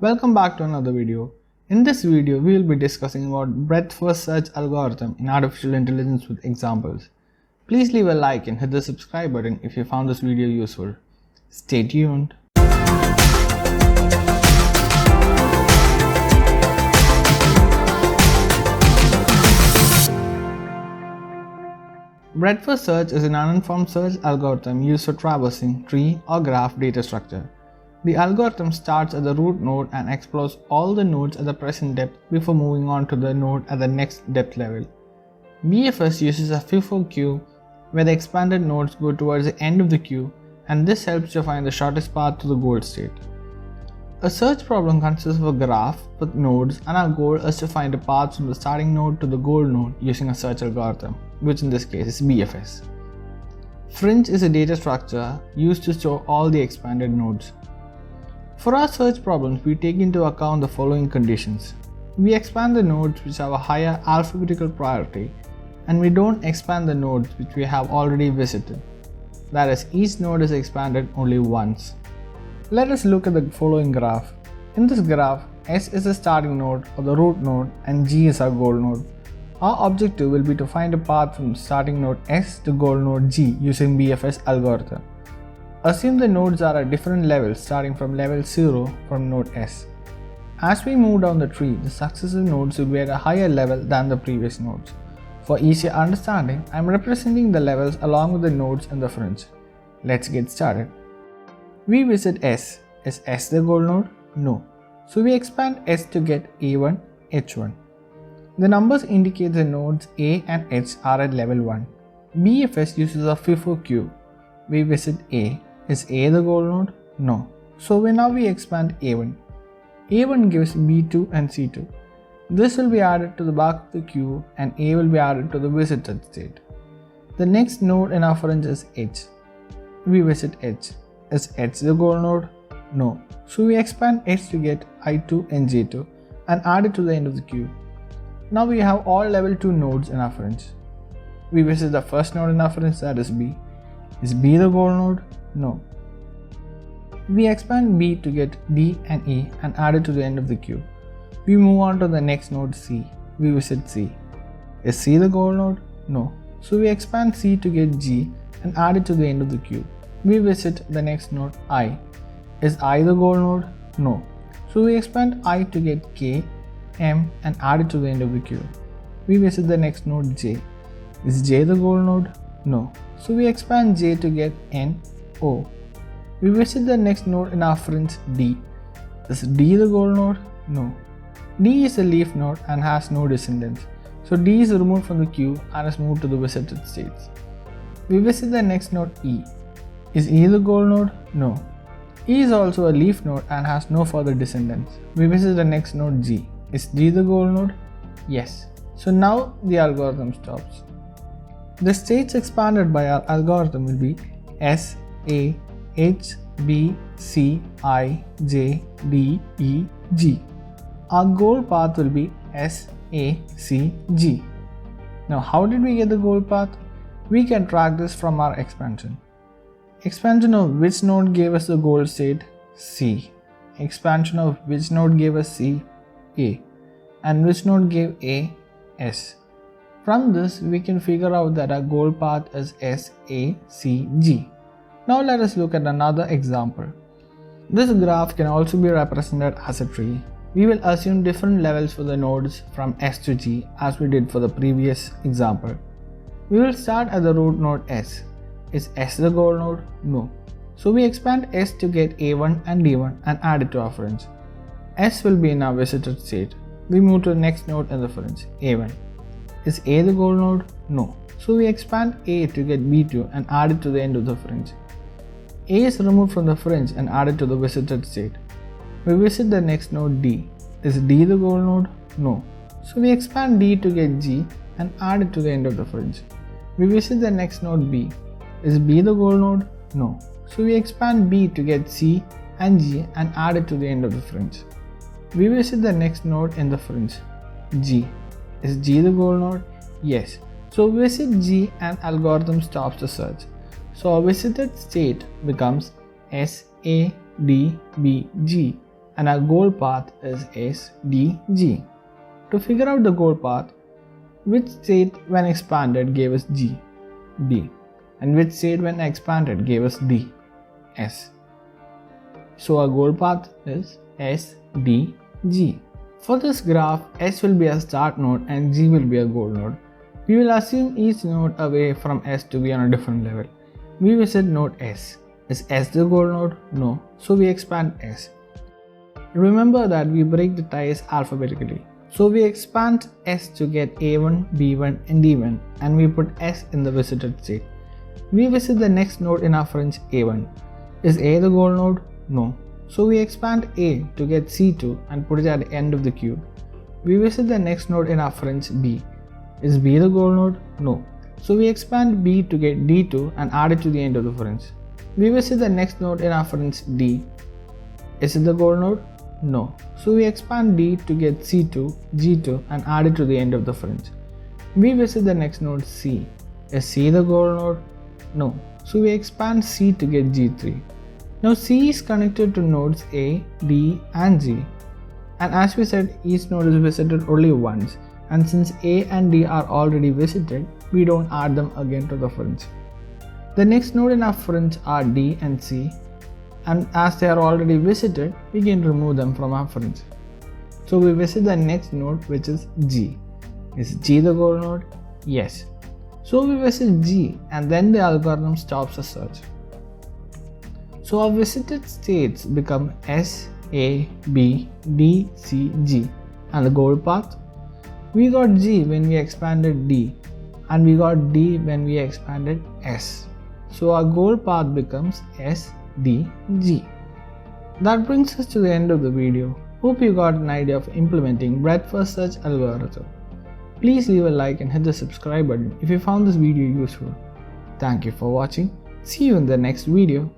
Welcome back to another video. In this video, we will be discussing about breadth first search algorithm in artificial intelligence with examples. Please leave a like and hit the subscribe button if you found this video useful. Stay tuned. Breadth first search is an uninformed search algorithm used for traversing tree or graph data structure. The algorithm starts at the root node and explores all the nodes at the present depth before moving on to the node at the next depth level. BFS uses a FIFO queue where the expanded nodes go towards the end of the queue, and this helps to find the shortest path to the goal state. A search problem consists of a graph with nodes, and our goal is to find a path from the starting node to the goal node using a search algorithm, which in this case is BFS. Fringe is a data structure used to store all the expanded nodes. For our search problems, we take into account the following conditions. We expand the nodes which have a higher alphabetical priority, and we don't expand the nodes which we have already visited. That is, each node is expanded only once. Let us look at the following graph. In this graph, S is the starting node or the root node and G is our goal node. Our objective will be to find a path from starting node S to goal node G using BFS algorithm. Assume the nodes are at different levels starting from level 0 from node S. As we move down the tree, the successive nodes will be at a higher level than the previous nodes. For easier understanding, I am representing the levels along with the nodes in the fringe. Let's get started. We visit S. Is S the goal node? No. So we expand S to get A1, H1. The numbers indicate the nodes A and H are at level 1. BFS uses a FIFO queue. We visit A. Is A the goal node? No. So now we expand A1. A1 gives B2 and C2. This will be added to the back of the queue and A will be added to the visited state. The next node in our fringe is H. We visit H. Is H the goal node? No. So we expand H to get I2 and J2 and add it to the end of the queue. Now we have all level 2 nodes in our fringe. We visit the first node in our fringe, that is B. Is B the goal node? No. We expand B to get D and E and add it to the end of the queue. We move on to the next node C. We visit C. Is C the goal node? No. So we expand C to get G and add it to the end of the queue. We visit the next node I. Is I the goal node? No. So we expand I to get K, M and add it to the end of the queue. We visit the next node J. Is J the goal node? No. So we expand J to get N, O. We visit the next node in our fringe D. Is D the goal node? No. D is a leaf node and has no descendants. So D is removed from the queue and is moved to the visited states. We visit the next node E. Is E the goal node? No. E is also a leaf node and has no further descendants. We visit the next node G. Is G the goal node? Yes. So now the algorithm stops. The states expanded by our algorithm will be S, A, H, B, C, I, J, D, E, G. Our goal path will be S, A, C, G. Now how did we get the goal path? We can track this from our expansion. Expansion of which node gave us the goal state? C. Expansion of which node gave us C? A. And which node gave A? S. From this, we can figure out that our goal path is S, A, C, G. Now let us look at another example. This graph can also be represented as a tree. We will assume different levels for the nodes from S to G as we did for the previous example. We will start at the root node S. Is S the goal node? No. So we expand S to get A1 and D1 and add it to our fringe. S will be in our visited state. We move to the next node in the fringe, A1. Is A the goal node? No. So we expand A to get B2 and add it to the end of the fringe. A is removed from the fringe and added to the visited state. We visit the next node D. Is D the goal node? No. So we expand D to get G and add it to the end of the fringe. We visit the next node B. Is B the goal node? No. So we expand B to get C and G and add it to the end of the fringe. We visit the next node in the fringe, G. Is G the goal node? Yes. So visit G and algorithm stops the search. So our visited state becomes S, A, D, B, G. and our goal path is S, D, G. To figure out the goal path, which state when expanded gave us G, D, and which state when expanded gave us D, S. So our goal path is S, D, G. For this graph, S will be a start node and G will be a goal node. We will assume each node away from S to be on a different level. We visit node S. Is S the goal node? No. So we expand S. Remember that we break the ties alphabetically. So we expand S to get A1, B1 and D1 and we put S in the visited state. We visit the next node in our French A1. Is A the goal node? No. So we expand A to get C2 and put it at the end of the queue. We visit the next node in our French B. Is B the goal node? No. So we expand B to get D2 and add it to the end of the French. We visit the next node in our French D. Is it the goal node? No. So we expand D to get C2, G2 and add it to the end of the French. We visit the next node C. Is C the goal node? No. So we expand C to get G3. Now C is connected to nodes A, D and G. And as we said, each node is visited only once. And since A and D are already visited, we don't add them again to the fringe. The next node in our fringe are D and C. And as they are already visited, we can remove them from our fringe. So we visit the next node, which is G. Is G the goal node? Yes. So we visit G and then the algorithm stops the search. So our visited states become S, A, B, D, C, G. And the goal path? We got G when we expanded D and we got D when we expanded S. So our goal path becomes S, D, G. That brings us to the end of the video. Hope you got an idea of implementing breadth first search algorithm. Please leave a like and hit the subscribe button if you found this video useful. Thank you for watching. See you in the next video.